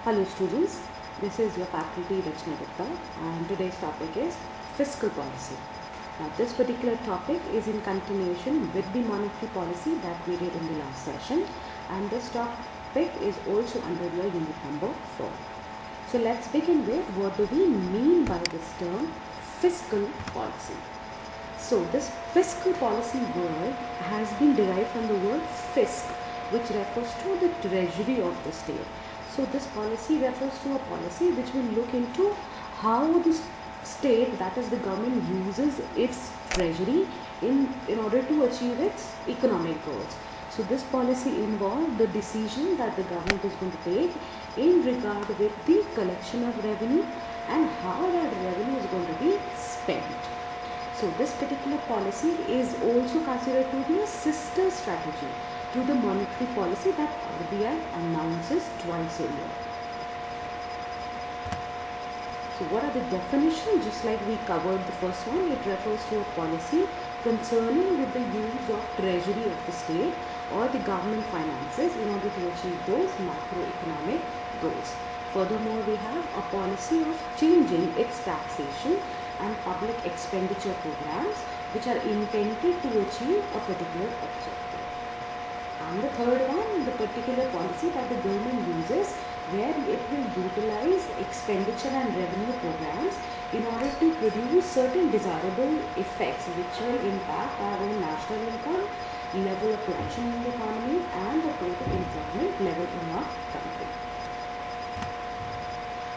Hello students, this is your faculty Rachna Gupta and today's topic is fiscal policy. Now this particular topic is in continuation with the monetary policy that we did in the last session, and this topic is also under your unit number 4. So let's begin with what do we mean by this term fiscal policy. So this fiscal policy word has been derived from the word fisc, which refers to the treasury of the state. So this policy refers to a policy which will look into how the state, that is the government, uses its treasury in order to achieve its economic goals. So this policy involves the decision that the government is going to take in regard with the collection of revenue and how that revenue is going to be spent. So this particular policy is also considered to be a sister strategy to the monetary policy that RBI announces twice a year. So what are the definitions? Just like we covered the first one, it refers to a policy concerning with the use of treasury of the state or the government finances in order to achieve those macroeconomic goals. Furthermore, we have a policy of changing its taxation and public expenditure programs which are intended to achieve a particular objective. And the third one, the particular policy that the government uses where it will utilize expenditure and revenue programs in order to produce certain desirable effects which will impact our own national income, level of production in the economy and the total employment level in our country.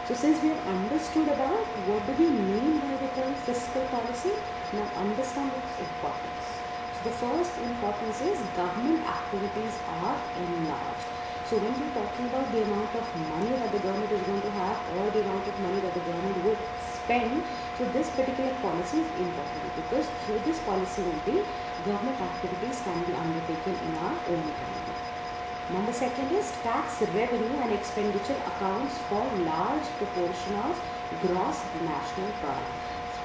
So since we have understood about what do we mean by the term fiscal policy, now understand its importance. So the first importance is government activities are enlarged. So when we are talking about the amount of money that the government is going to have or the amount of money that the government would spend, so this particular policy is important because through this policy only government activities can be undertaken in our own economy. Number second is tax revenue and expenditure accounts for large proportion of gross national product.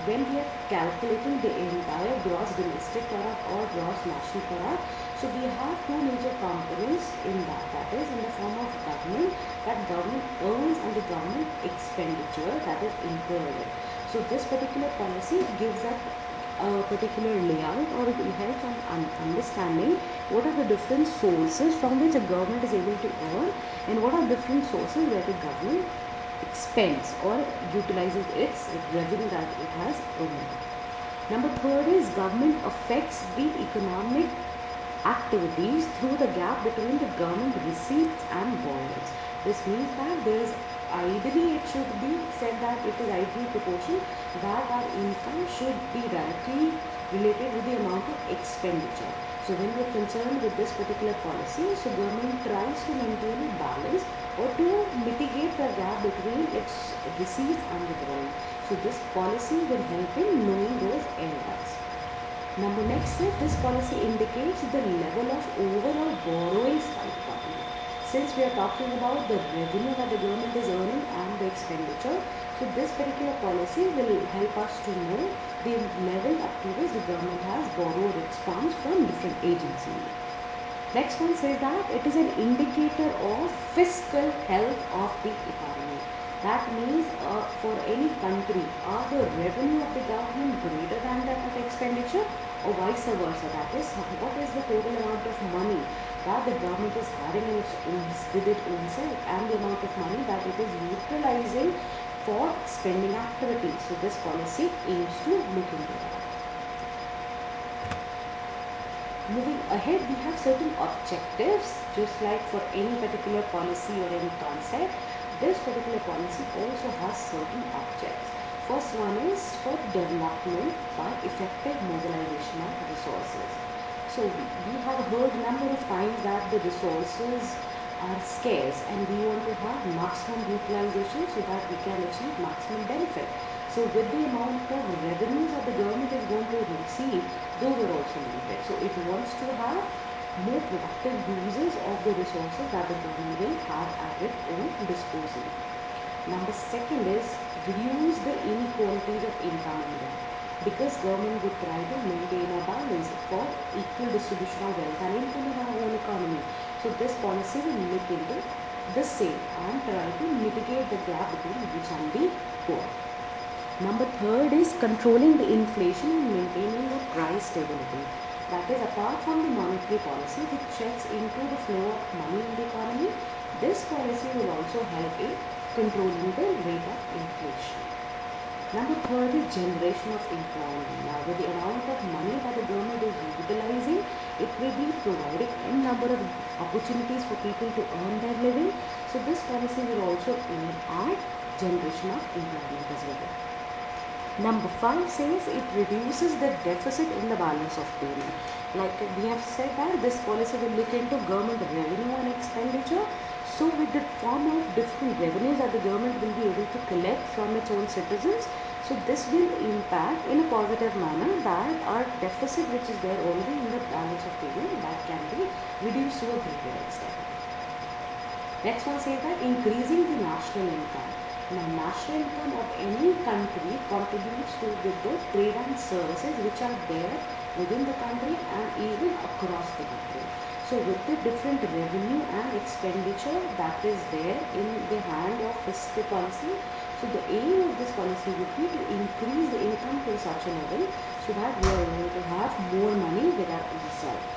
When we are calculating the entire gross domestic product or gross national product, so we have two major components in that. That is in the form of government, that government earns, and the government expenditure that is incurred. So this particular policy gives that a particular layout, or it will help on understanding what are the different sources from which a government is able to earn and what are different sources where the government expends or utilizes its revenue that it has earned. Number third is government affects the economic activities through the gap between the government receipts and borrowings. This means that there is ideally, it should be said that it is ideally proportion that our income should be directly related with the amount of expenditure. So when we are concerned with this particular policy, so government tries to maintain a balance or to mitigate the gap between its receipts and the borrowing. So this policy will help in knowing those areas. Number next step, this policy indicates the level of overall borrowings by the government. Since we are talking about the revenue that the government is earning and the expenditure, so this particular policy will help us to know the level up to which the government has borrowed its funds from different agencies. Next one says that it is an indicator of fiscal health of the economy. That means for any country, are the revenue of the government greater than that of expenditure or vice versa? That is, what is the total amount of money that the government is having in its own, with its own self, and the amount of money that it is utilizing for spending activities. So this policy aims to look into that. Moving ahead, we have certain objectives, just like for any particular policy or any concept. This particular policy also has certain objects. First one is for development by effective mobilization of resources. So we have heard a number of times that the resources are scarce and we want to have maximum utilization so that we can achieve maximum benefit. So with the amount of revenues that the government is going to receive, those are also limited. So it wants to have more productive uses of the resources that the government will have at its own disposal. Number second is reduce the inequalities of income and wealth. Because government would try to maintain a balance for equal distribution of wealth and income in our own economy. So this policy will look into the same and try to mitigate the gap between rich and the poor. Number third is controlling the inflation and maintaining the price stability. That is, apart from the monetary policy which checks into the flow of money in the economy, this policy will also help in controlling the rate of inflation. Number third is generation of employment. Now, with the amount of money that the government is utilizing, it will be providing a number of opportunities for people to earn their living. So, this policy will also aim at generation of employment as well. Number 5 says it reduces the deficit in the balance of payment. Like we have said that this policy will look into government revenue and expenditure. So with the form of different revenues that the government will be able to collect from its own citizens, so this will impact in a positive manner that our deficit which is there already in the balance of payment, that can be reduced to a greater extent. Next one says that increasing the national income. Now, national income of any country contributes to the trade and services which are there within the country and even across the country. So, with the different revenue and expenditure that is there in the hand of fiscal policy, so the aim of this policy would be to increase the income to such a level so that we are able to have more money with our ourselves.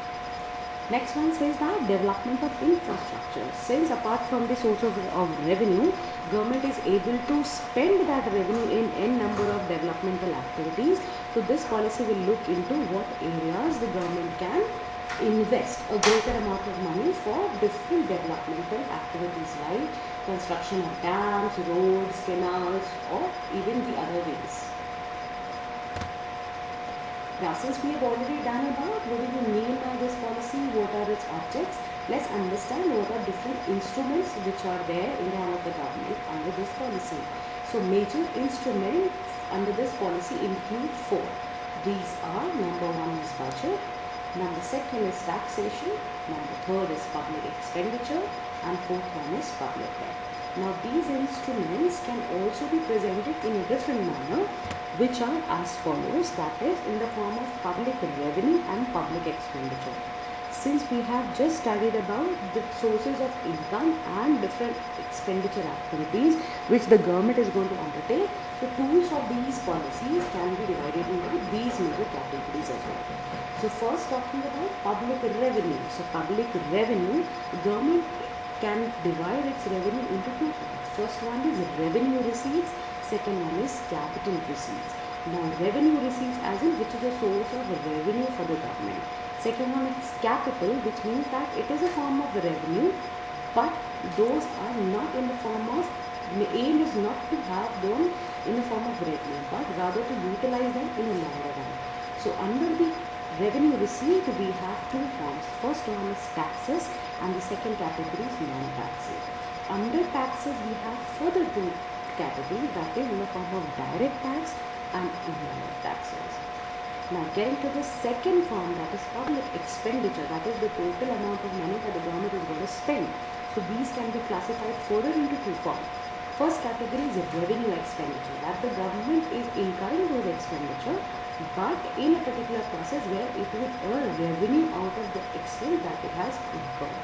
Next one says that development of infrastructure. Since apart from the source of revenue, government is able to spend that revenue in n number of developmental activities. So this policy will look into what areas the government can invest a greater amount of money for different developmental activities like construction of dams, roads, canals, or even the other ways. Now, since we have already done about what do we mean by this policy, what are its objects, let's understand what are different instruments which are there in the hand of the government under this policy. So, major instruments under this policy include 4. These are: number 1 is budget, number 2 is taxation, number 3 is public expenditure, and 4th one is public debt. Now, these instruments can also be presented in a different manner, which are as follows, that is in the form of public revenue and public expenditure. Since we have just studied about the sources of income and different expenditure activities which the government is going to undertake, so tools of these policies can be divided into these major categories as well. So first, talking about public revenue. So public revenue, government can divide its revenue into 2 parts. First one is revenue receipts, second one is capital receipts. Now, revenue receipts as in which is a source of revenue for the government. Second one is capital, which means that it is a form of revenue, but those are not in the form of, the aim is not to have them in the form of revenue, but rather to utilize them in a longer run. So under the revenue receipt, we have 2 forms. First one is taxes and the second category is non-taxes. Under taxes, we have further 2 categories, that is in the form of direct tax and indirect taxes. Now, getting to the second form, that is public expenditure, that is the total amount of money that the government is going to spend. So these can be classified further into 2 forms. First category is revenue expenditure, that the government is incurring those expenditure, but in a particular process where it will earn revenue out of the expense that it has incurred.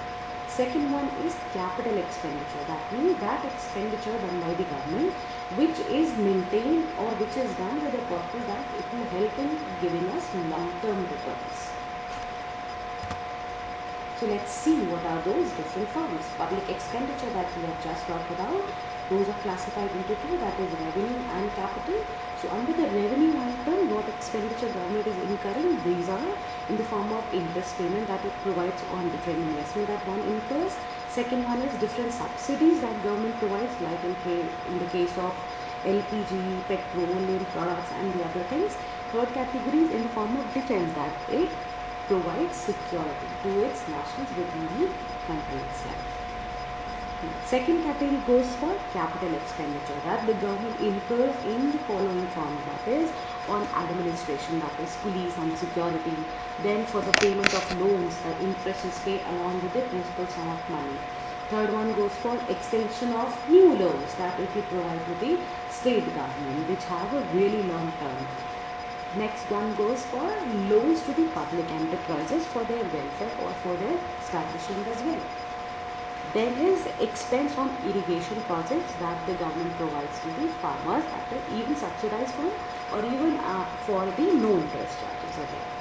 Second one is capital expenditure, that means that expenditure done by the government which is maintained or which is done with the purpose that it will help in giving us long-term returns. So let's see what are those different forms. Public expenditure that we have just talked about, those are classified into 2, that is revenue and capital. So under the revenue item, what expenditure government is incurring, these are in the form of interest payment that it provides on different investment that one incurs. Second one is different subsidies that government provides, like in the case of LPG, petroleum products and the other things. Third category is in the form of defense, that it provides security to its nationals within the country itself. Second category goes for capital expenditure, that the government incurs in the following forms, that is on administration, that is police and security. Then for the payment of loans, the interest is paid along with the principal sum of money. Third one goes for extension of new loans that it will provide to the state government, which have a really long term. Next one goes for loans to the public enterprises for their welfare or for their establishment as well. There is expense on irrigation projects that the government provides to the farmers, that is even subsidized from or even for the no interest charges are there.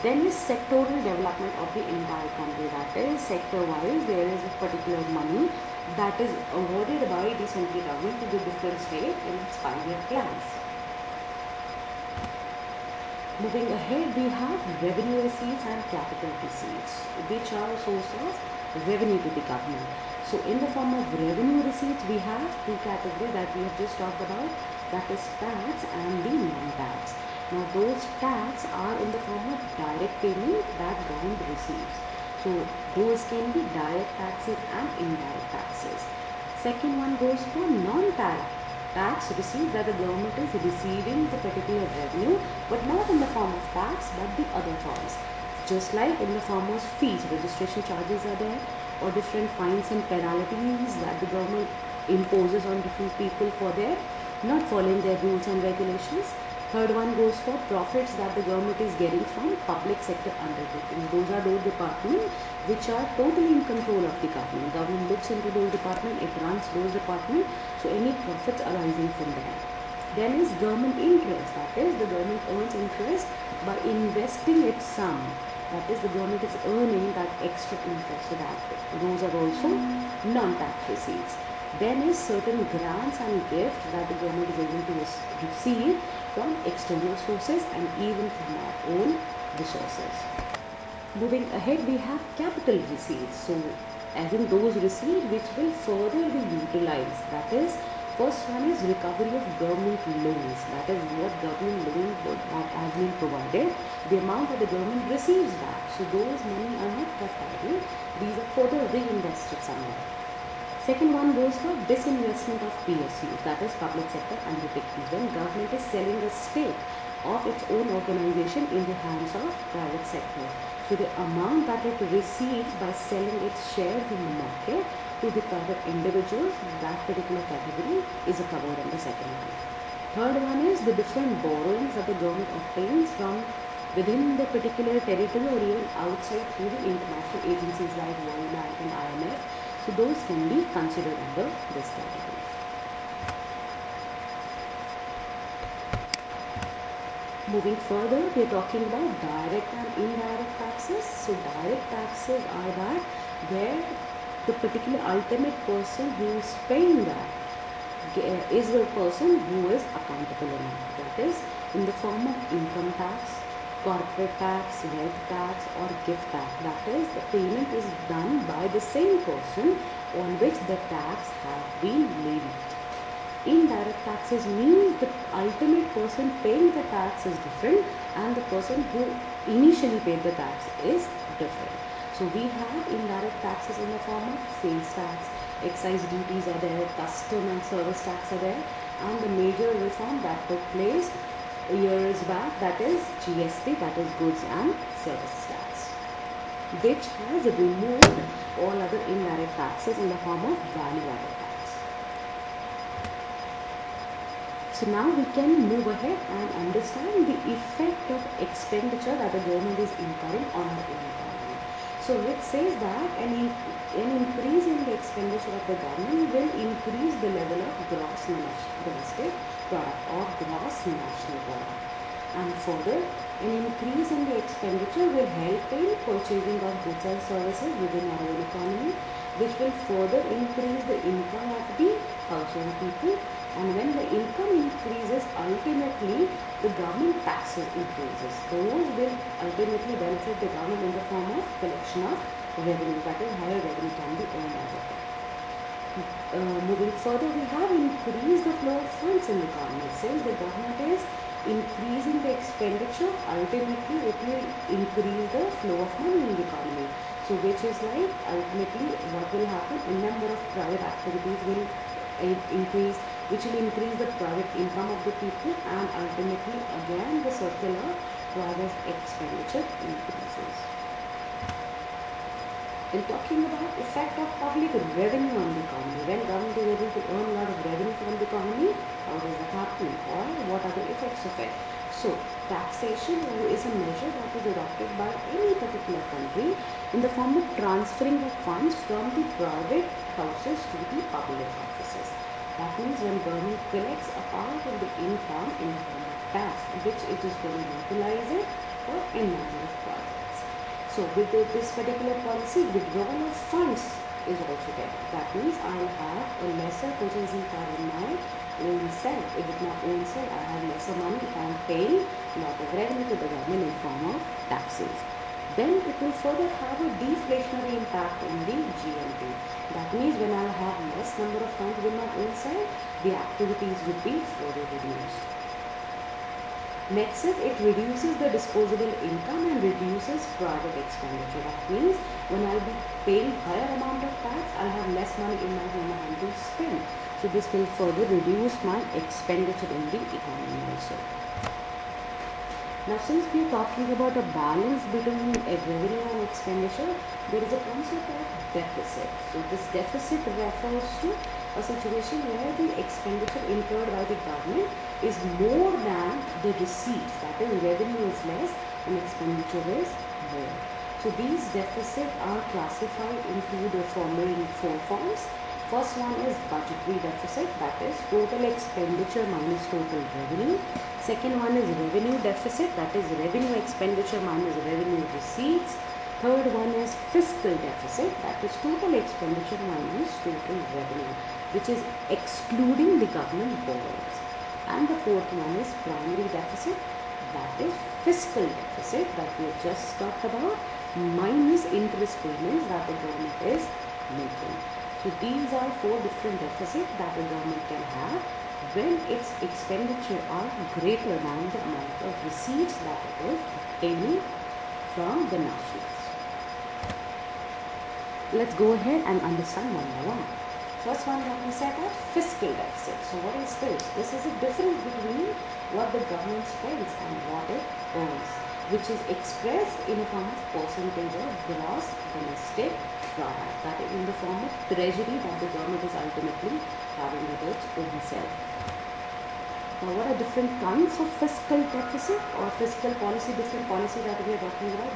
Then is sectoral development of the entire country, that is sector wise there is a particular money that is awarded by the central government to the different state in its 5-year plans. Moving ahead, we have revenue receipts and capital receipts, which are a source of revenue to the government. So in the form of revenue receipts, we have two categories that we have just talked about, that is tax and the non-tax. Now those tax are in the form of direct payment that government receives. So those can be direct taxes and indirect taxes. Second one goes for non-tax tax received, that the government is receiving the particular revenue but not in the form of tax but the other forms, just like in the form of fees, registration charges are there, or different fines and penalties that the government imposes on different people for their not following their rules and regulations. Third one goes for profits that the government is getting from public sector undertakings. Those are those departments which are totally in control of the government. Government looks into those departments, it runs those departments, so any profits arising from there. Then is government interest, that is the government earns interest by investing its sum. That is the government is earning that extra interest, so that those are also non-tax receipts. Then is certain grants and gifts that the government is able to receive from external sources and even from our own resources. Moving ahead, we have capital receipts. So as in those receipts which will further be utilized. That is, first one is recovery of government loans. That is what government loan has been provided, the amount that the government receives back. So those money are not kept idle, these are further reinvested somewhere. Second one goes for disinvestment of PSUs, that is public sector undertakings. When government is selling a stake of its own organization in the hands of private sector. So the amount that it receives by selling its shares in the market to the private individuals, that particular category is covered in the second one. Third one is the different borrowings that the government obtains from within the particular territory or even outside through the international agencies like World Bank and IMF. So those can be considered under this category. Moving further, we are talking about direct and indirect taxes. So direct taxes are that where the particular ultimate person who is paying that is the person who is accountable enough. That is in the form of income tax, corporate tax, wealth tax or gift tax. That is, the payment is done by the same person on which the tax has been levied. Indirect taxes means the ultimate person paying the tax is different and the person who initially paid the tax is different. So we have indirect taxes in the form of sales tax, excise duties are there, custom and service tax are there, and the major reform that took place years back, that is GST, that is goods and service tax, which has removed all other indirect taxes in the form of value-added tax. So now we can move ahead and understand the effect of expenditure that the government is incurring on our own economy. So it says that an increase in the expenditure of the government will increase the level of gross domestic product or gross national product. And further, an increase in the expenditure will help in purchasing of goods and services within our own economy, which will further increase the income of the household people. And when the income increases, ultimately the government taxes increases. Those will ultimately benefit the government in the form of collection of revenue, that is higher revenue can be earned out of it. Moving further, we have increased the flow of funds in the economy. Since the government is increasing the expenditure, ultimately it will increase the flow of money in the economy. So which is like ultimately what will happen, a number of private activities will increase, which will increase the private income of the people, and ultimately again the circle of private expenditure increases. In talking about effect of public revenue on the economy, when government is able to earn a lot of revenue from the economy, how does that happen or what are the effects of it? So taxation is a measure that is adopted by any particular country in the form of transferring of funds from the private houses to the public offices. That means when government collects a part of the income in the form of tax, which it is going to utilize it for a number of projects. So with this particular policy, withdrawal of funds is also there. That means I'll have a lesser purchasing power in my own self. If it's my own self, I have lesser money if I'm paying a lot of revenue to the government in form of taxes. Then it will further have a deflationary impact on the GNP. That means when I have less number of funds in my own self, the activities would be further reduced. Next is it reduces the disposable income and reduces private expenditure. That means when I'll be paying higher amount of tax, I'll have less money in my own hand to spend. So this will further reduce my expenditure in the economy also. Now since we are talking about a balance between revenue and expenditure, there is a concept of deficit. So this deficit refers to a situation where the expenditure incurred by the government is more than the receipts. That is, revenue is less and expenditure is more. So these deficits are classified into the following four forms. First one is budgetary deficit, that is total expenditure minus total revenue. Second one is revenue deficit, that is revenue expenditure minus revenue receipts. Third one is fiscal deficit, that is total expenditure minus total revenue, which is excluding the government borrowings. And the fourth one is primary deficit, that is fiscal deficit that we have just talked about, minus interest payments that the government is making. So these are four different deficits that the government can have when its expenditure are greater than the amount of receipts that it is obtaining from the nationals. Let's go ahead and understand one by one. First one that we said is fiscal deficit. So what is this? This is a difference between what the government spends and what it earns, which is expressed in a form of percentage of gross domestic product. That is in the form of treasury that the government is ultimately having with its own self. Now what are different kinds of fiscal deficit or fiscal policy, different policy that we are talking about,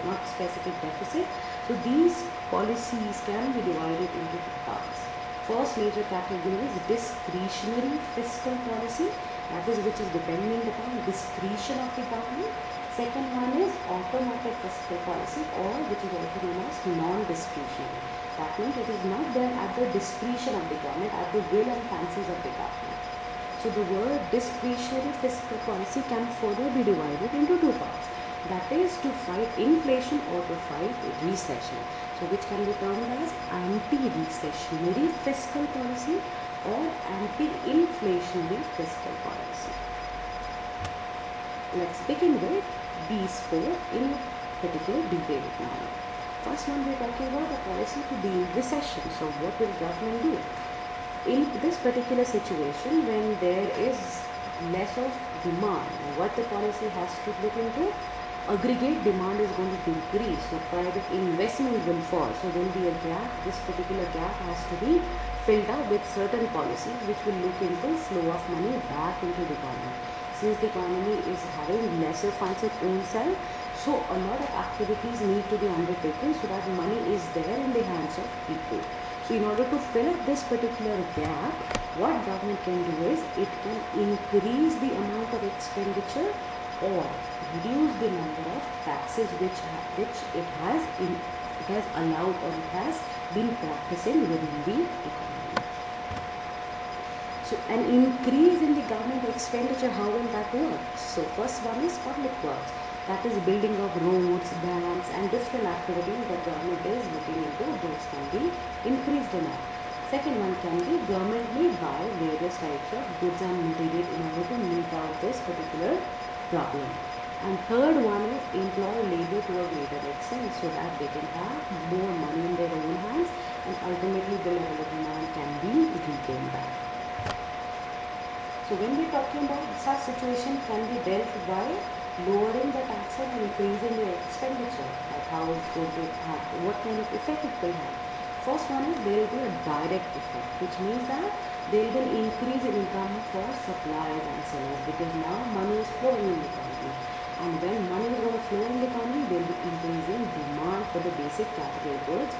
not specific deficit. So these policies can be divided into two parts. First major category is discretionary fiscal policy, that is which is dependent upon discretion of the government. Second one is automatic fiscal policy, or which is also known as non-discretionary. That means it is not done at the discretion of the government, at the will and fancies of the government. So the word discretionary fiscal policy can further be divided into two parts. That is to fight inflation or to fight recession. So which can be termed as anti-recessionary fiscal policy or anti-inflationary fiscal policy. Let's begin with these four in particular detailed manner. First one we are talking about the policy to deal with recession. So what will government do? In this particular situation, when there is less of demand, what the policy has to look into, aggregate demand is going to decrease, so private investment will fall, so there will be a gap. This particular gap has to be filled up with certain policies which will look into flow of money back into the economy. Since the economy is having lesser funds at own self, so a lot of activities need to be undertaken so that money is there in the hands of people. So in order to fill up this particular gap, what government can do is it can increase the amount of expenditure or reduce the number of taxes which it has allowed or it has been practicing within the economy. So an increase in the government expenditure, how will that work? So first one is public works. That is building of roads, dams and different activities that government is looking into. Those can be increased demand. Second one can be government may buy various types of goods and materials in order to meet out this particular problem. And third one is employ labor to a greater extent so that they can have more money in their own hands and ultimately the level of demand can be regained back. So when we are talking about such situation can be dealt by lowering the taxes and increasing the expenditure, like how it's going to have, what kind of effect it will have. First one is there will be a direct effect, which means that there will be an increase in income for suppliers and sellers because now money is flowing in the economy. And when money is going to flow in the economy, there will be increasing demand for the basic capital goods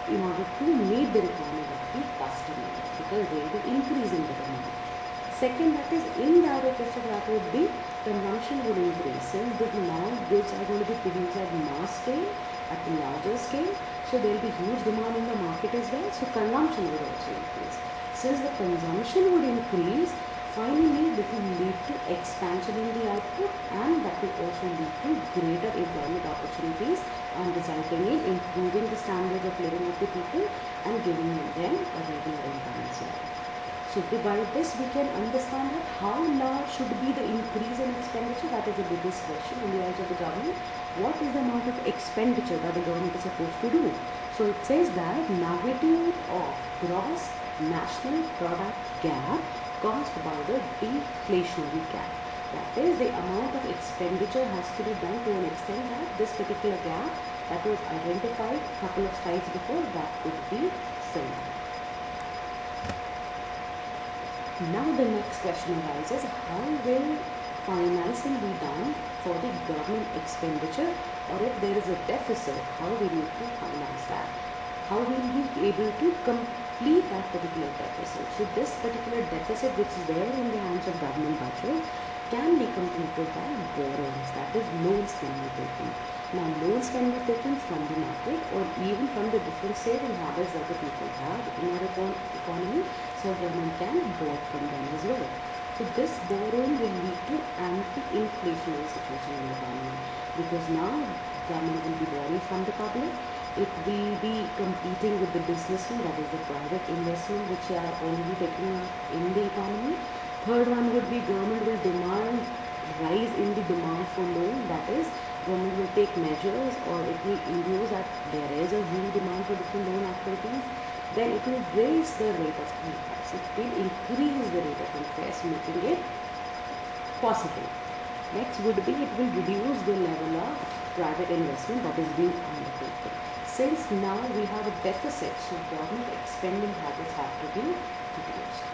in order to meet the requirement of the customers, because they will be increasing the demand. Second, that is indirect effect, that would be consumption would increase. Since the now goods are going to be produced at mass scale, at a larger scale, so there will be huge demand in the market as well, so consumption would also increase. Since the consumption would increase, finally this will lead to expansion in the output, and that will also lead to greater employment opportunities and resulting in improving the standards of living of the people and giving them a regular income as well. So by this we can understand that how large should be the increase in expenditure. That is the biggest question on the eyes of the government. What is the amount of expenditure that the government is supposed to do? So it says that magnitude of gross national product gap caused by the deflationary gap. That is, the amount of expenditure has to be done to an extent that this particular gap that was identified a couple of slides before, that could be filled. Now the next question arises, how will financing be done for the government expenditure, or if there is a deficit, how we need to finance that? How will we be able to complete that particular deficit? So this particular deficit which is there in the hands of government budget can be completed by borrowings, that is loans can be taken. Now loans can be taken from the market or even from the different saving habits that the people have in our economy, so government can borrow from them as well. So this borrowing will lead to anti-inflationary situation in the economy, because now government will be borrowing from the public. It will be competing with the businessmen, that is the private investment which are already taking up in the economy. Third one would be government will demand rise in the demand for loan, that is government will take measures or it will induce that there is a huge demand for different loan activities. Then it will raise the rate of interest. It will increase the rate of interest, making it possible. Next would be it will reduce the level of private investment that is being undertaken. Since now we have a deficit, so government expending habits have to be reduced.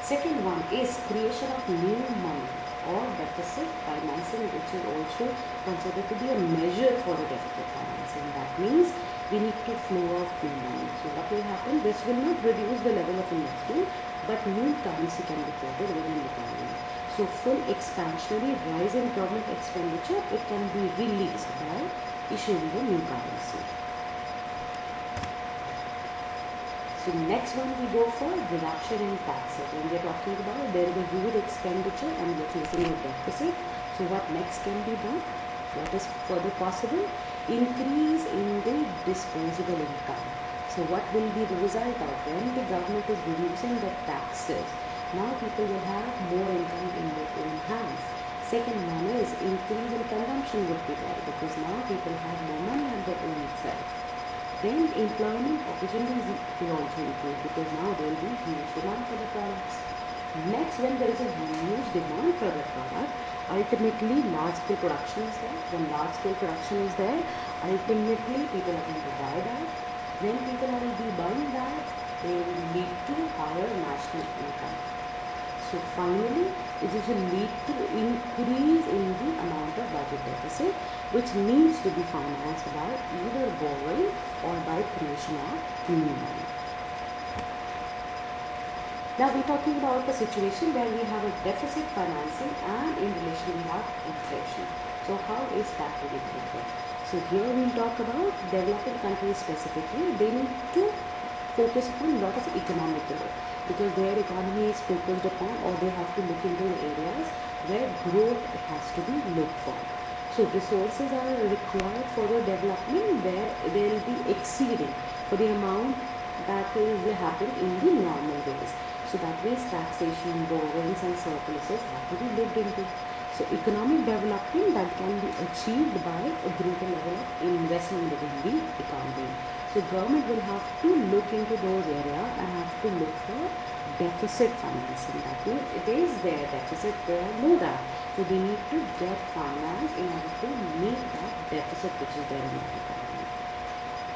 Second one is creation of new money or deficit financing, which is also considered to be a measure for a deficit financing. That means we need to flow of new money. So what will happen? This will not reduce the level of investment, but new currency can be created within the economy. So full expansionary rise in government expenditure, it can be released by issuing the new currency. So next one we go for reduction in taxes. When we are talking about there is a huge expenditure and we are facing a deficit. So what next can be done? What is further possible? Increase in the disposable income. So what will be the result of when the government is reducing the taxes? Now people will have more income in their own hands. Second one is increase in consumption would be there, because now people have more money at their own self. Then employment opportunities will also improve, because now there will be huge demand for the products. Next, when there is a huge demand for the product, ultimately large scale production is there. When large scale production is there, ultimately people are going to buy that. When people will be buying that, they will lead to higher national income. So finally, it will lead to increase in the amount of budget deficit, which needs to be financed by either borrowing or by creation of new money. Now we're talking about a situation where we have a deficit financing and in relation we have inflation. So how is that to be treated? So here we'll talk about developing countries specifically. They need to focus on a lot of economic growth, because their economy is focused upon, or they have to look into the areas where growth has to be looked for. So resources are required for the development where they will be exceeding for the amount that will happen in the normal ways. So that means taxation, borrowings and surpluses have to be looked into. So economic development that can be achieved by a greater level of investment within the economy. So government will have to look into those areas and have to look for deficit financing. That means it is their deficit, they know that. So they need to get finance in order to meet that deficit which is there in the economy.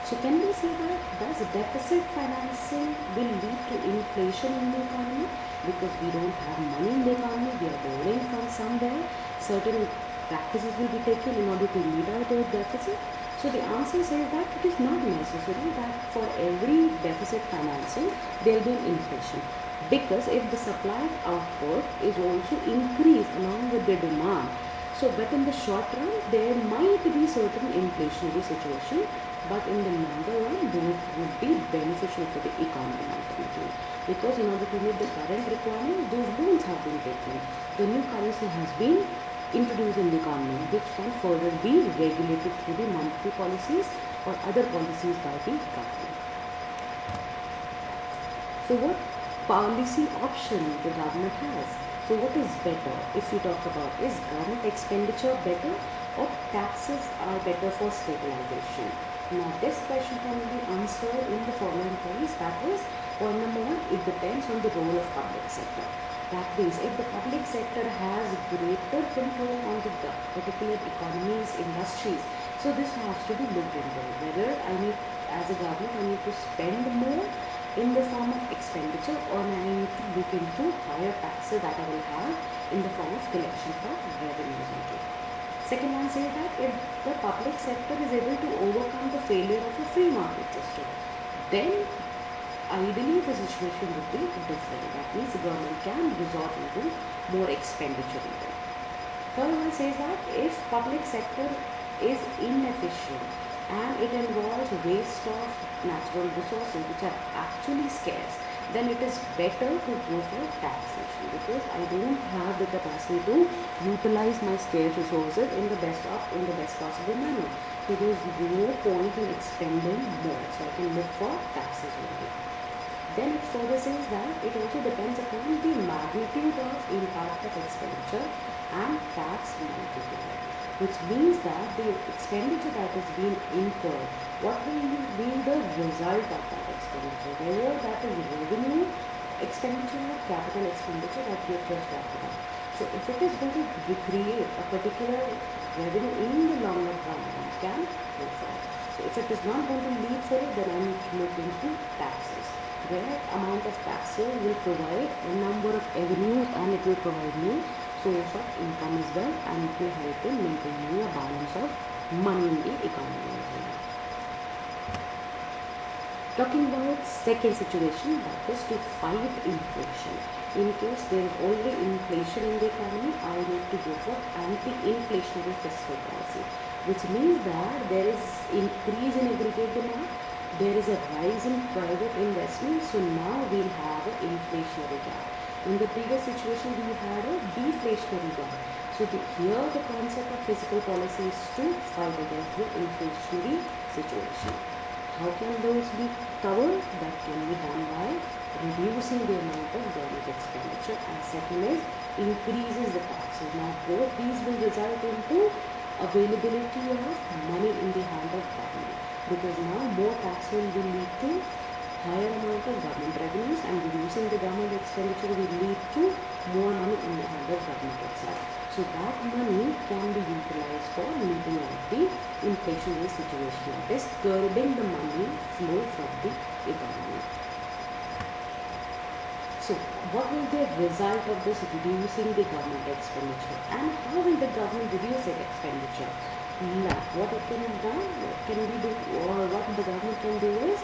So can we say that does deficit financing will lead to inflation in the economy? Because we don't have money in the economy, we are borrowing from somewhere. Certain practices will be taken in order to meet our deficit? So the answer says that it is not necessary that for every deficit financing there will be an inflation, because if the supply output is also increased along with the demand, so but in the short run there might be certain inflationary situation, but in the longer run those would be beneficial for the economy ultimately, because in order to meet the current requirement those loans have been taken, the new currency has been introduced in the economy, which can further be regulated through the monetary policies or other policies by the government. So what policy option the government has? So what is better if we talk about, is government expenditure better or taxes are better for stabilization? Now this question can be answered in the following ways. That is, point number one, it depends on the role of public sector. That means if the public sector has greater control on the particular economies, industries, so this has to be looked into. Whether I need, as a government, I need to spend more in the form of expenditure, or I need to look into higher taxes that I will have in the form of collection for revenues. Second one says that if the public sector is able to overcome the failure of a free market system, then ideally the situation would be different. That means the government can resort into more expenditure even. Third one says that if public sector is inefficient and it involves waste of natural resources which are actually scarce, then it is better to go for taxation, because I don't have the capacity to utilize my scarce resources in the best possible manner. So there is no point in expending more. So I can look for taxes only. Then it further says that it also depends upon the magnitude of impact of expenditure and tax multiplier, which means that the expenditure that is being incurred, what will be the result of that expenditure, whether that is revenue expenditure or capital expenditure that we have just talked about. So if it is going to recreate a particular revenue in the longer run, we can go for it. So if it is not going to lead for it, then I need to look into taxes, where amount of taxes will provide a number of avenues and it will provide me source of income as well, and it will help in maintaining a balance of money in the economy as well. Talking about second situation, that is to fight inflation. In case there is already inflation in the economy, I need to go for anti-inflationary fiscal policy, which means that there is increase in aggregate demand, there is a rise in private investment, so now we'll have an inflationary gap. In the previous situation, we had a deflationary gap. So here the concept of fiscal policy is to fight against the inflationary situation. How can those be covered? That can be done by reducing the amount of government expenditure, and second is increases the taxes. Now both these will result into availability of money in the hand of government, because now more tax will lead to higher amount of government revenues, and reducing the government expenditure will lead to more money in the hand of government itself. So that money can be utilized for meeting out the inflationary situation, that is curbing the money flow from the economy. So what will be the result of this reducing the government expenditure, and how will the government reduce its expenditure? Like what it can be done, what can we do, or what the government can do is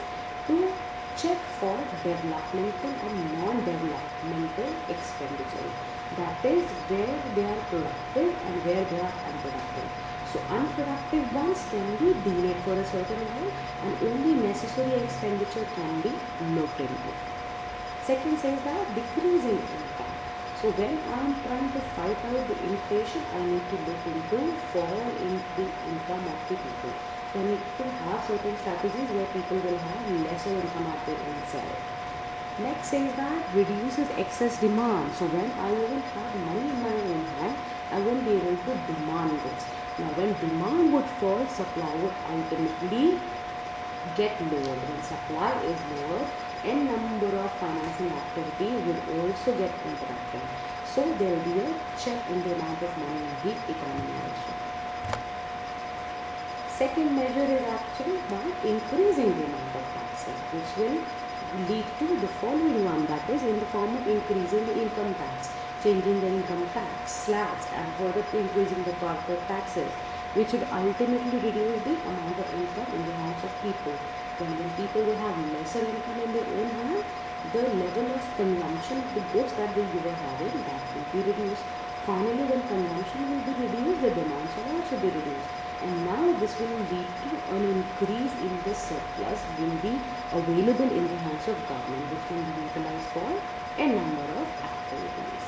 to check for developmental and non-developmental expenditure. That is where they are productive and where they are unproductive. So unproductive ones can be delayed for a certain while, and only necessary expenditure can be looked into. Second says that decreasing income. So when I am trying to fight out the inflation, I need to look into fall in the income of the people. So I need to have certain strategies where people will have lesser income at their own self. Next says that reduces excess demand. So when I will have money in my own hand, I won't be able to demand goods. Now when demand would fall, supply would ultimately get lowered. When supply is lower, n number of financing activity will also get interrupted. So there will be a check in the amount of money in the economy also. Second measure is actually by increasing the amount of taxes, which will lead to the following one, that is in the form of increasing the income tax. changing the income tax slabs and further increasing the corporate taxes, which would ultimately reduce the amount of income in the hands of people. When people will have lesser income in their own hand, the level of consumption of the goods that they were having, that will be reduced. Finally, when consumption will be reduced, the demand shall also be reduced. And now this will lead to an increase in the surplus will be available in the hands of government, which can be utilized for a number of activities.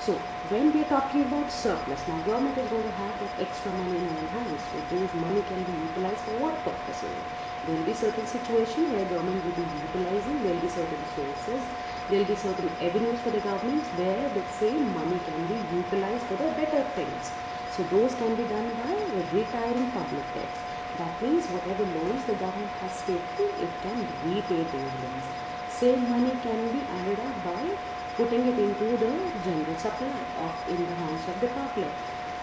So when we are talking about surplus, now government is going to have that extra money in our hands. So those money can be utilized for what purposes? There will be certain situations where government will be utilizing, there will be certain sources, there will be certain avenues for the governments where the same money can be utilized for the better things. So those can be done by retiring public debts. That means whatever loans the government has taken, it can repay those loans. Same money can be added up by putting it into the general supply in the hands of the public.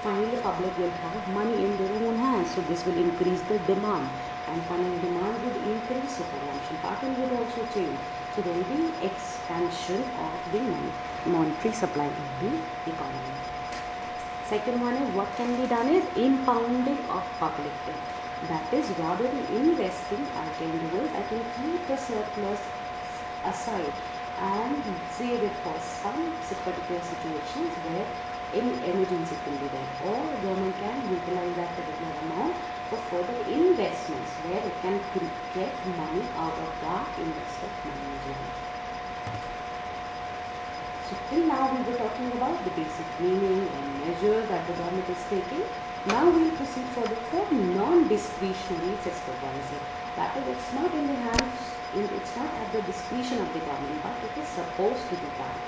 Finally, public will have money in their own hands, so this will increase the demand. And finally, demand would increase, so consumption pattern would also change. So there will be expansion of the monetary supply in the economy. Second one is what can be done is impounding of public debt. That is, rather than investing, I can do is I can keep the surplus aside and save it for some particular situations where any emergency can be there, or government can utilize that particular amount for further investments where it can get money out of that invested money as well. So till now we were talking about the basic meaning and measures that the government is taking. Now we will proceed further for non-discretionary fiscal policy. That is, it's not in the hands, it's not at the discretion of the government, but it is supposed to be done.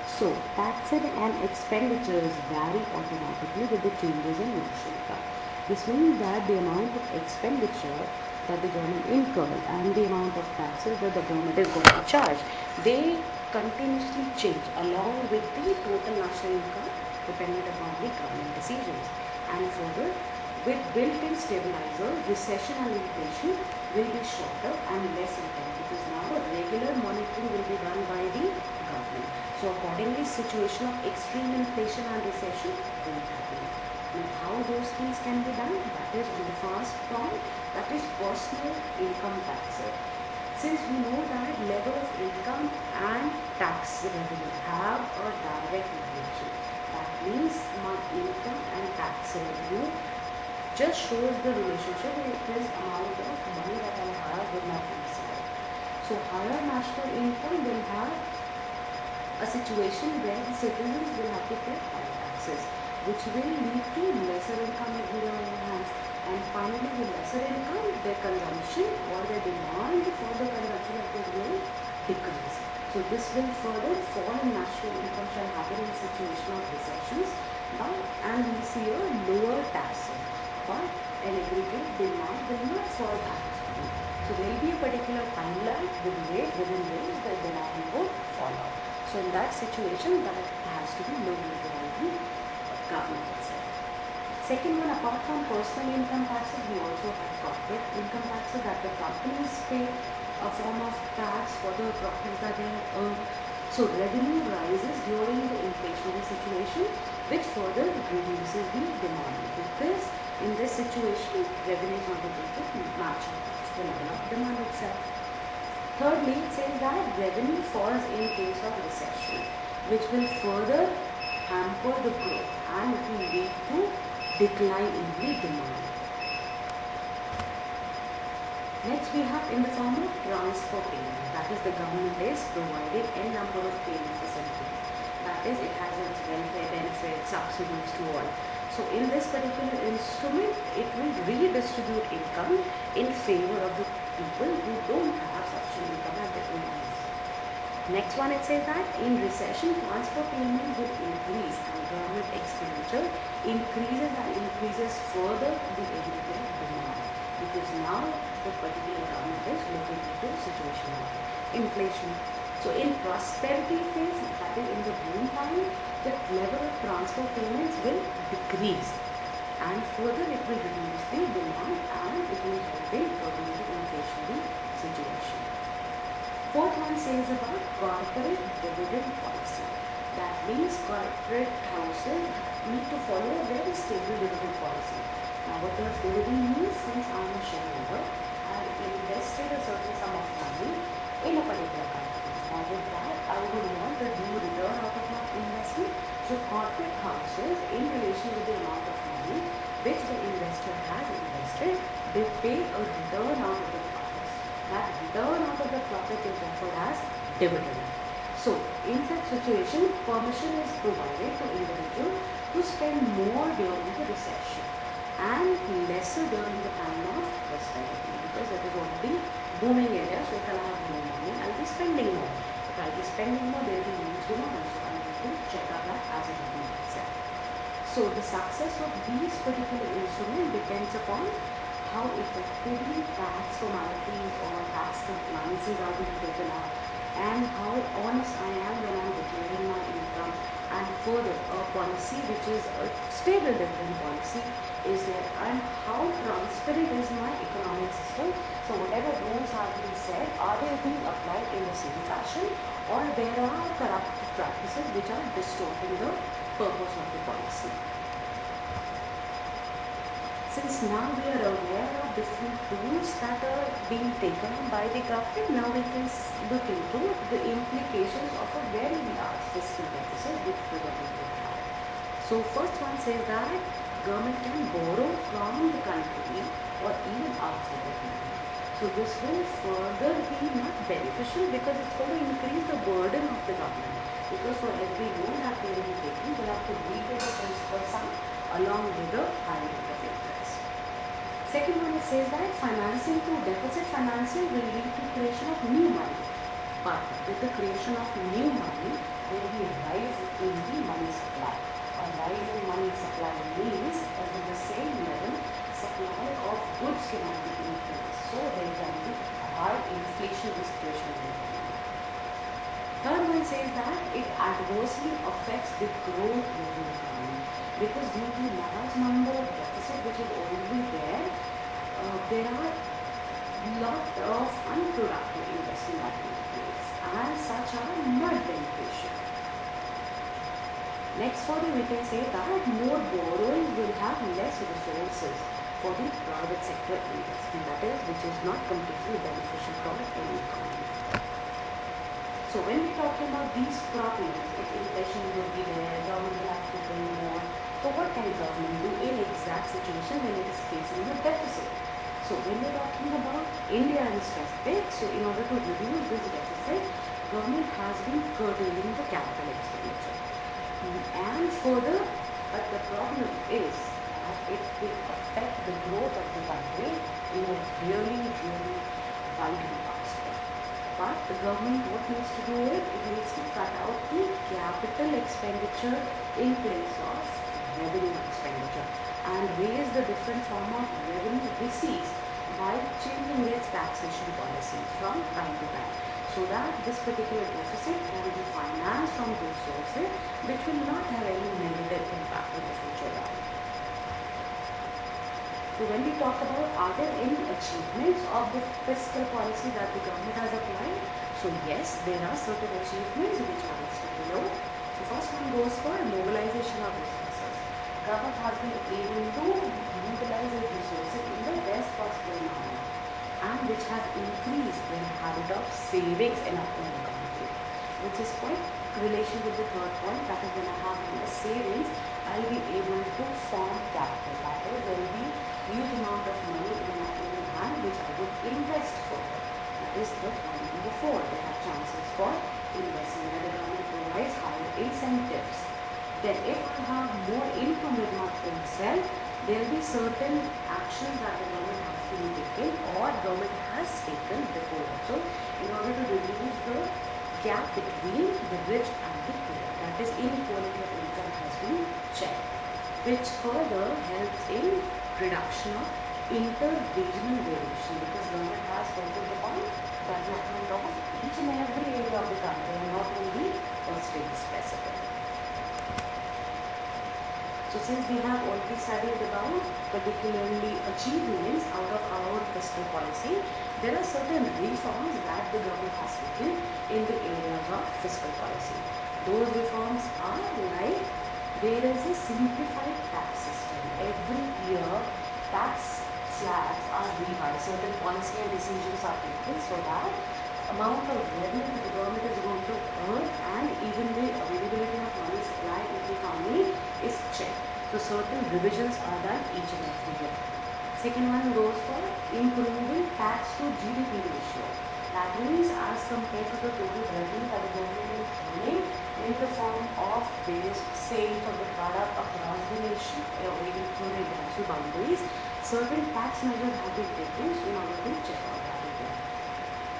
So taxes and expenditures vary automatically with the changes in national income. This means that the amount of expenditure that the government incurs and the amount of taxes that the government is going to charge, they continuously change along with the total national income dependent upon the government decisions. And further, with built-in stabilizer, recession and inflation will be shorter and less intense, because now regular monitoring will be done by the government. So accordingly, situation of extreme inflation and recession won't happen. And how those things can be done? That is on the first point, that is personal income taxes. Since we know that level of income and tax revenue have a direct relation, that means my income and tax revenue just shows the relationship with this amount of money that I have with my bank side. So higher national income will have a situation where the citizens will have to pay higher taxes, which will lead to lesser income in their own hands. And finally, with lesser income, their consumption or their demand for the consumption of goods will decrease. So this will further fall in national income shall happen in a situation of recessions, and we see a lower taxes. But an aggregate demand will not fall back. So there will be a particular timeline within which the demand will fall out. So in that situation, that has to be lowered by the government itself. Second one, apart from personal income taxes, we also have corporate income taxes that the companies pay a form of tax for the profits that they earn. So revenue rises during the inflationary situation, which further reduces the demand, because in this situation, revenue is not able to match the level of demand itself. Thirdly, it says that revenue falls in case of recession, which will further hamper the growth and it will lead to decline in the demand. Next, we have in the form of transfer payment. That is, the government is providing a number of payment facilities. That is, it has its welfare benefits, subsidies to all. So in this particular instrument, it will redistribute income in favor of the people who don't have such an income at their own hands. Next one, it says that in recession, transfer payment will increase and government expenditure increases further the aggregate demand, because now the particular government is looking into the situation of inflation. So in prosperity phase, that is in the boom time, the level of transfer payments will decrease and further it will reduce the demand and it will help in curbing the inflationary situation. Fourth one says about corporate dividend policy. That means corporate houses need to follow a very stable dividend policy. Now what does dividend mean? Since I am a shareholder, I have invested a certain sum of money in a particular company. Now with that, I would want a due return out of my investment. So corporate houses, in relation with the amount of money which the investor has invested, they pay a return out of the profits. That return out of the profit is referred as dividend. So in such situation, permission is provided to individuals to spend more during the recession and lesser during the time of prosperity, because it is already booming area. So if I have more money, I'll be spending more. If I'll be spending more, there will be needs demand. So I need to check out that as a given itself. So the success of these particular instruments depends upon how effectively tax formalities or tax compliances are being taken up, and how honest I am when I am declaring my income, and further a policy which is a stable dividend policy is there, and how transparent is my economic system. So whatever rules have been said, are they being applied in the same fashion, or there are corrupt practices which are distorting the purpose of the policy. Since now we are aware of different tools that are being taken by the government, now we can look into the implications of a very large fiscal deficit which the government will have. So first one says that government can borrow from the country or even outside the country. So this will further be not beneficial, because it's going to increase the burden of the government, because for every loan that they will be taking, they have to repay the principal sum along with the high rate of interest. Second one, it says that financing through deficit financing will lead to creation of new money. But with the creation of new money, there will be a rise in the money supply. A rise in money supply means that with the same level, supply of goods cannot be increased. So there can be a high inflationary situation in the economy. Third one says that it adversely affects the growth of the economy, because due to large number of deficit which is already there, there are lot of unproductive investment activities, and such are not beneficial. Next further we can say that more borrowing will have less resources for the private sector investment, that is, which is not completely beneficial for any economy. So when we are talking about these problems, if inflation will be there, government will have to pay more. So what can government do in exact situation when it is facing a deficit? So when we are talking about India in specific, so in order to reduce this deficit, government has been curtailing the capital expenditure. And further, but the problem is that it will affect the growth of the country in a really vital aspect. But the government, what needs to do is, it needs to cut out the capital expenditure in place of revenue expenditure, and raise the different form of revenue receipts by changing its taxation policies from time to time, so that this particular deficit can be financed from those sources which will not have any negative impact in the future life. So when we talk about are there any achievements of the fiscal policy that the government has applied? So yes, there are certain achievements which are listed below. So first one goes for mobilization of resources. Government has been able to utilize its resources in the best possible manner, and which has increased the habit of savings in our own country, which is quite relation with the third point, that is, when I have more savings, I will be able to form capital. That is, there will be huge amount of money in my own hand which I would invest further. That is the point number 4. They have chances for investing where the government provides higher incentives. Then if I have more income with my own self, there will be certain actions that the government has been taken or government has taken before also in order to reduce the gap between the rich and the poor. That is, inequality of income has been checked, which further helps in reduction of inter-regional variation, because government has focused upon development of each and every area of the country and not only a state specific. So since we have already studied about particularly achievements out of our fiscal policy, there are certain reforms that the government has taken in the areas of fiscal policy. Those reforms are like, there is a simplified tax system. Every year tax slabs are revised, certain policy and decisions are taken so that amount of revenue that the government is going to earn and even the availability of money supply in the economy is checked. So certain revisions are done each and every year. Second one goes for improving tax to GDP ratio. That means as compared to the total revenue that the government is earning in the form of various sales of the product across the nation or even through the international boundaries, certain tax measures have been taken in order to check out that again.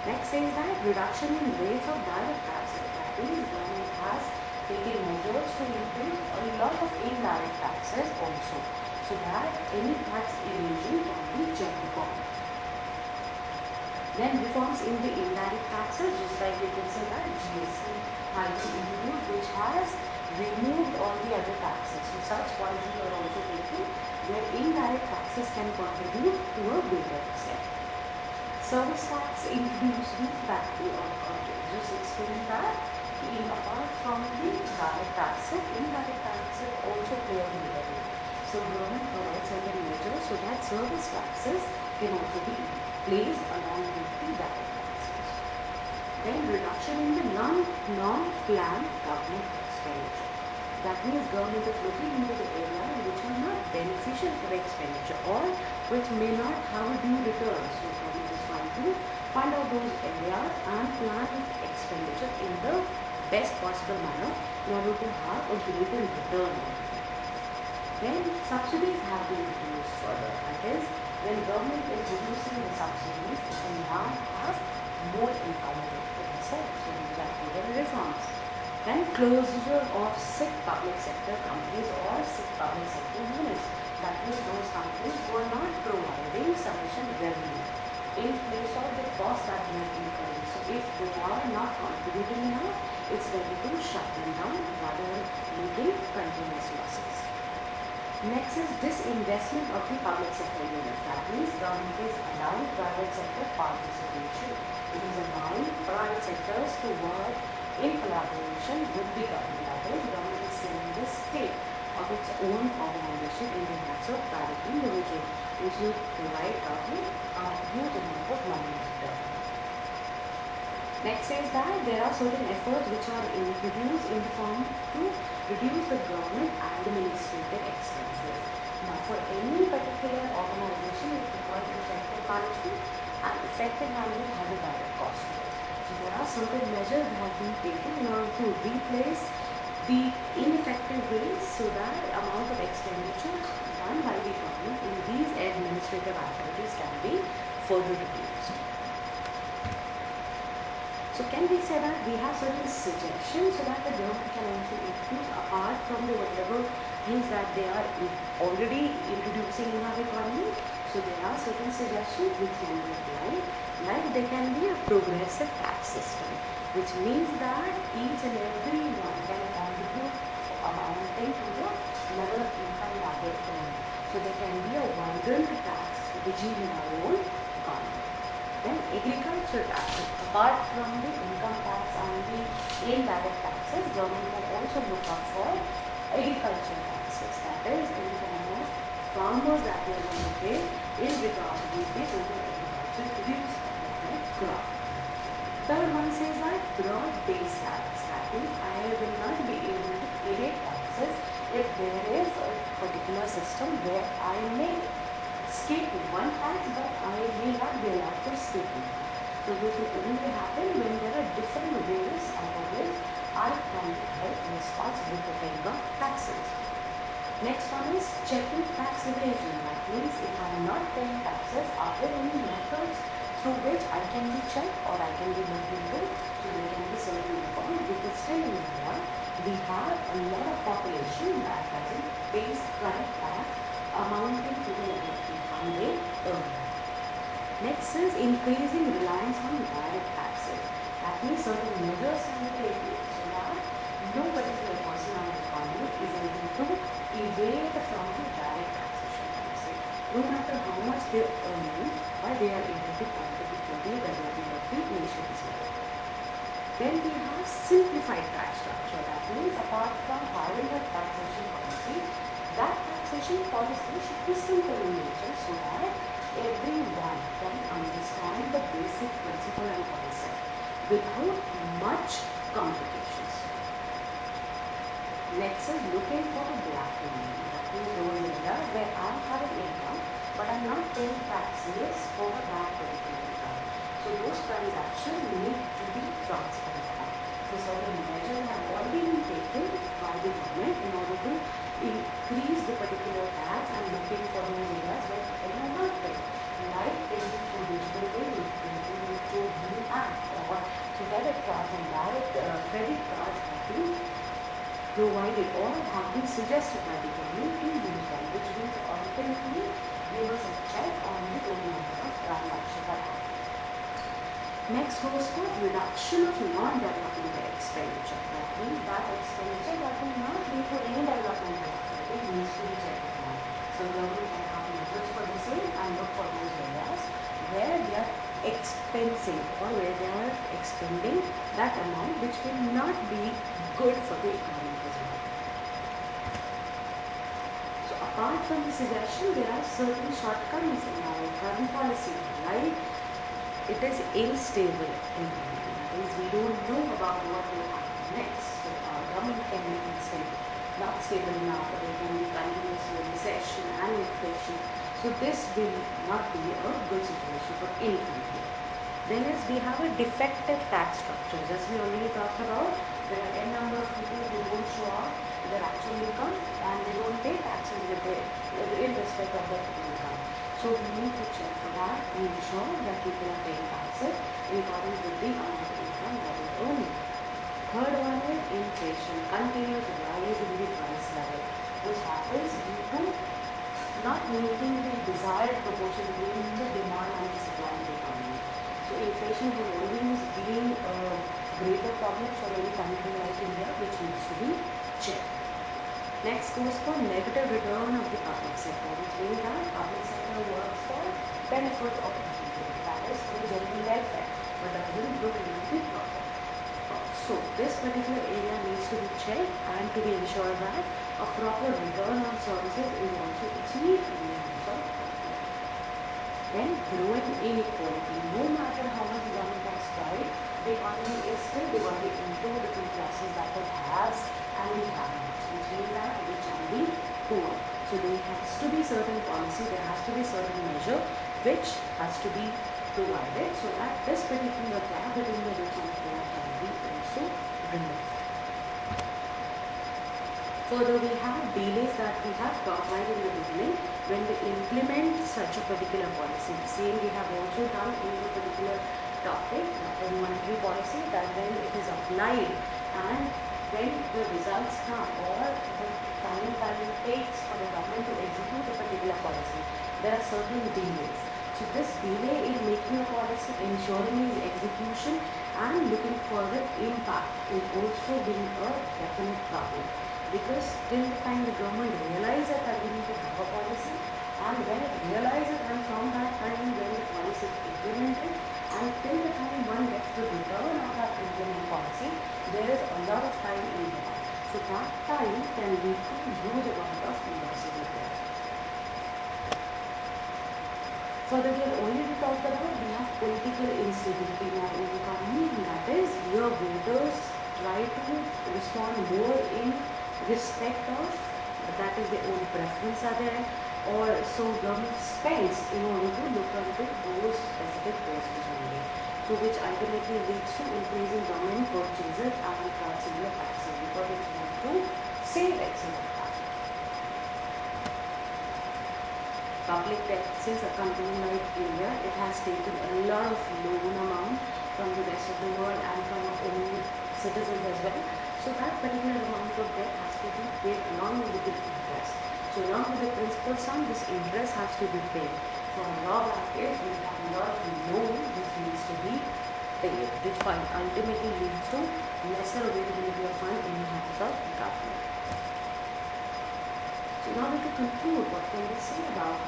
Next is that reduction in rates of direct taxes. That means government has taken measures to increase a lot of indirect taxes also, so that any tax evasion can be checked upon. Then reforms in the indirect taxes, just like we can say that GST has been introduced, which has removed all the other taxes. So such policies are also taken where indirect taxes can contribute to a greater extent. Service tax introduced with factory or just explain that apart from the direct taxes, indirect taxes also play a major role. So government provides certain measures so that service taxes can also be placed along with the direct taxes. Then reduction in the non-planned government expenditure. That means government is looking into the areas which are not beneficial for expenditure or which may not have a due return. So government is trying to find out those areas and plan expenditure in the best possible manner in order to have a greater return. Then subsidies have been reduced further. That is, when government is reducing the subsidies, it can now have more empowerment for itself. So these are the reforms. Then closure of sick public sector companies or sick public sector units. That means those companies who are not providing sufficient revenue in place of the cost that they are incurring. So if they are not contributing enough, it's better to shut them down rather than making continuous losses. Next is disinvestment of the public sector unit. That means government is allowing private sector participation. It is allowing private sectors to work in collaboration with the government. That is, government is selling the state of its own organization in the hands of private individuals, which will provide government a huge amount of money. Next is that there are certain efforts which are introduced in the form to reduce the government administrative expenses. Now, for any particular organization, it requires effective management, and effective management has a direct cost to it. So there are certain measures that have been taken in order to replace the ineffective ways so that amount of expenditure done by the government in these administrative activities can be further reduced. So can we say that we have certain suggestions so that the government can also introduce apart from the whatever things that they are already introducing in our economy? So there are certain suggestions which can be applied, like there can be a progressive tax system, which means that each and every one can contribute amounting to the level of income that they earn. So there can be a vibrant tax regime in our own economy. Then agricultural taxes, apart from the income tax and the indirect taxes, government can also look up for agricultural taxes. That is, in the form of farmers that they are going to pay in regard to the total agriculture produced by crop. Third one says that broad-based tax. That is, I will not be able to evade taxes if there is a particular system where I may skip one tax, but I will not be allowed to skip it. So this will only happen when there are different ways out of which I can be held responsible for paying the taxes. Next one is checking tax evasion. That means if I am not paying taxes, are there any methods through which I can be checked or I can be looked into? So there can be certain reforms because still in India we have a lot of population that doesn't pay correct tax amounting to the level of income they earn. Next is increasing reliance on direct taxes. That means certain measures can be taken so that no particular person in the economy is able to evade no matter how much they are earning, but they are able to contribute to the development of the nation as well. Then we have simplified tax structure. That means apart from having a taxation policy, that taxation policy should be simple in nature so that everyone can understand the basic principle and concept without much complications. Next is looking for the black money. That means those areas where I have an income but I am not paying taxes for that particular income. So those transactions need to be transparent. So certain measures have already been taken by the government in order to increase the particular tax and looking for those areas where people are not paying. Like through digital payment, through Blue App, or so debit cards and direct credit cards have been provided or have been suggested by the government to use them, which will ultimately give us a check on the total number of transactions that happen. Next goes for reduction of non-development expenditure. That means that expenditure that will not lead to any development activity needs to be checked upon. So government can have measures for the same and look for those areas where they are expensing or where they are expending that amount which will not be good for the economy as well. So apart from the suggestion, there are certain shortcomings in our current policy, like it is unstable environment. That is, we don't know about what will happen next. So our government can be unstable, not stable now, but there can be continuous recession and inflation. So this will not be a good situation for any country. Then as we have a defective tax structure, as we already talked about, there are n number of people who don't show off their actual income and they don't pay taxes in respect of their income. So we need to check for that and ensure that people are paying taxes in accordance with the amount of income that is earning. Third one is inflation, continuous rise in the price level, which happens due to not meeting the desired proportion between the demand and the supply of the economy. So inflation has always been a greater problem for any country like India, which needs to be checked. Next goes for negative return of the public sector, which means that public sector works for benefit of the people, that is for the general welfare, but doesn't look into the profit. So this particular area needs to be checked and to be ensured that a proper return on services is also achieved in the hands of profit. Then growing inequality. No matter how much the government has tried, the economy is still divided into the two classes, that is haves and the have-nots, which means that rich and the poor. So there has to be certain policy, there has to be certain measure which has to be provided so that this particular gap between the rich and poor can be also removed. Further, we have delays that we have talked right in the beginning when we implement such a particular policy. Same we have also done in the particular topic, in monetary policy, that when it is applied and when the results come or the time that it takes for the government to execute a particular policy, there are certain delays. So this delay in making a policy, ensuring its execution and looking for the impact is also being a definite problem. Because till the time the government realizes that we need to have a policy, and when it realizes and from that time when the policy is implemented and till the time one gets the return of that implemented policy, there is a lot of time involved. So that time can lead to huge amount of losses there. Further, we have already talked about we have political instability in our economy, and that is your voters try to respond more in respect of that is their own preference are there, or so government spends in order to look into those specific posts only. So which ultimately leads to increasing government purchases and consumer taxes because it wants to save excess of tax. Public taxes, a country like India, it has taken a lot of loan amount from the rest of the world and from our own citizens as well. So that particular amount of debt has to be paid along with the interest. So along with the principal sum, this interest has to be paid. For law brackets, we have a lot of loan which needs to be paid, which ultimately leads to lesser availability of funds in the hands of government. So in order to conclude, what can we say about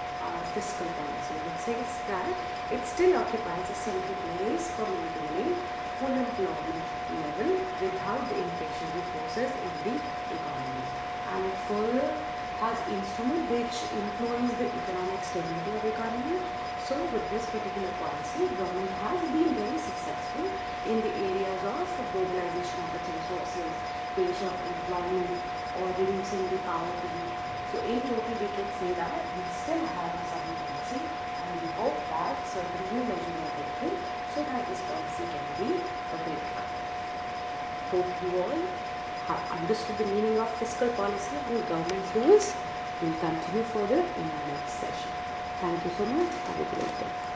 fiscal policy, which says that it still occupies a central place for maintaining full employment level without the inflationary forces in the economy. And it further has instruments which influence the economic stability of the economy. So with this particular policy, government has been very successful in the areas of mobilization of its resources, creation of employment, or reducing the poverty. So in total, we can say that we still have a sound policy, and we hope that certain new measures are taken so that this policy can be obeyed. Hope you all have understood the meaning of fiscal policy and government rules. We'll continue further in our next session. Thank you so much. Have a great day.